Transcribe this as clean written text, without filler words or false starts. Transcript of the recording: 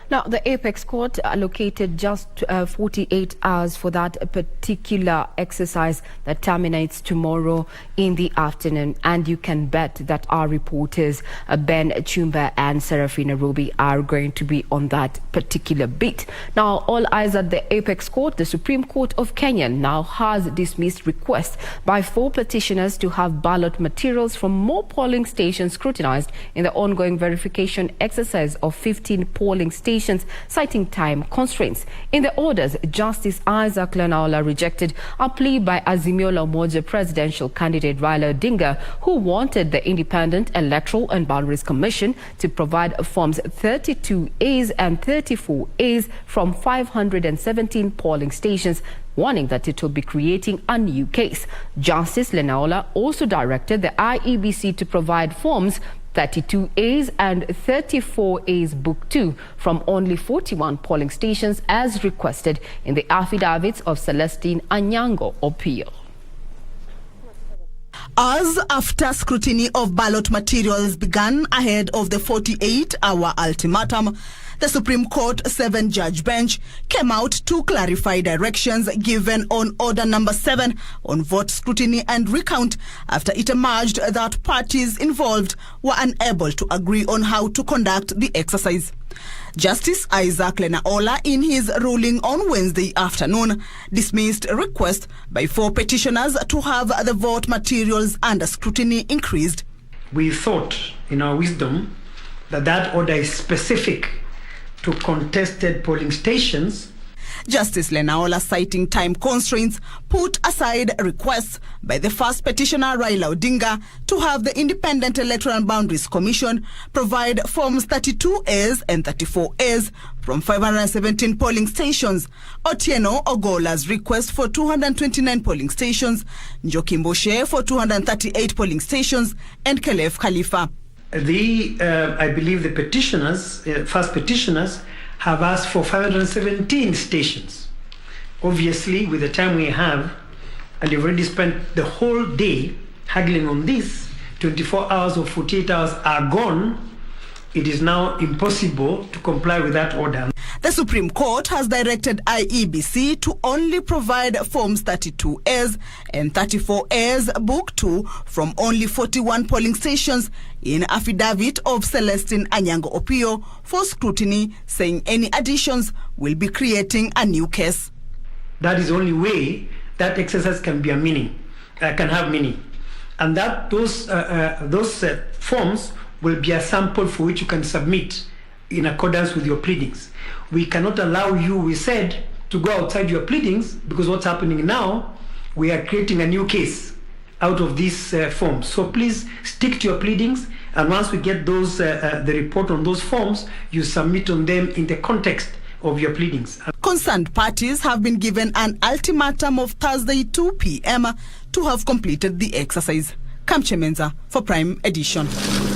Now, the Apex Court allocated just 48 hours for that particular exercise that terminates tomorrow in the afternoon. And you can bet that our reporters, Ben Chumba and Serafina Ruby, are going to be on that particular beat. Now, all eyes at the Apex Court. The Supreme Court of Kenya now has dismissed requests by 4 petitioners to have ballot materials from more polling stations scrutinized in the ongoing verification exercise of 15 polling stations, citing time constraints. In the orders, Justice Isaac Lenaola rejected a plea by Azimio la Umoja presidential candidate Raila Odinga, who wanted the Independent Electoral and Boundaries Commission to provide Forms 32As and 34As from 517 polling stations, warning that it will be creating a new case. Justice Lenaola also directed the IEBC to provide Forms 32As and 34As Book 2 from only 41 polling stations as requested in the affidavits of Celestine Anyango Opiyo. As after scrutiny of ballot materials began ahead of the 48-hour ultimatum, the Supreme Court 7-judge bench came out to clarify directions given on Order Number 7 on vote scrutiny and recount after it emerged that parties involved were unable to agree on how to conduct the exercise. Justice Isaac Lenaola, in his ruling on Wednesday afternoon, dismissed a request by 4 petitioners to have the vote materials under scrutiny increased. We thought, in our wisdom, that order is specific to contested polling stations. Justice Lenaola, citing time constraints, put aside requests by the first petitioner Raila Odinga to have the Independent Electoral and Boundaries Commission provide Forms 32As and 34As from 517 polling stations, Otieno Ogola's request for 229 polling stations, Njoki Mboshe for 238 polling stations, and Khalef Khalifa. I believe the petitioners, first petitioners, have asked for 517 stations. Obviously, with the time we have, and they've already spent the whole day haggling on this, 24 hours or 48 hours are gone, it is now impossible to comply with that order. The Supreme Court has directed IEBC to only provide Forms 32As and 34As Book 2 from only 41 polling stations in affidavit of Celestine Anyango Opiyo for scrutiny, saying any additions will be creating a new case. That is the only way that exercise can be can have meaning. And that those forms will be a sample for which you can submit in accordance with your pleadings. We cannot allow you, we said, to go outside your pleadings, because what's happening now, we are creating a new case out of these forms. So please stick to your pleadings, and once we get those the report on those forms, you submit on them in the context of your pleadings. Concerned parties have been given an ultimatum of Thursday 2 p.m. to have completed the exercise. Kamche Menza for Prime Edition.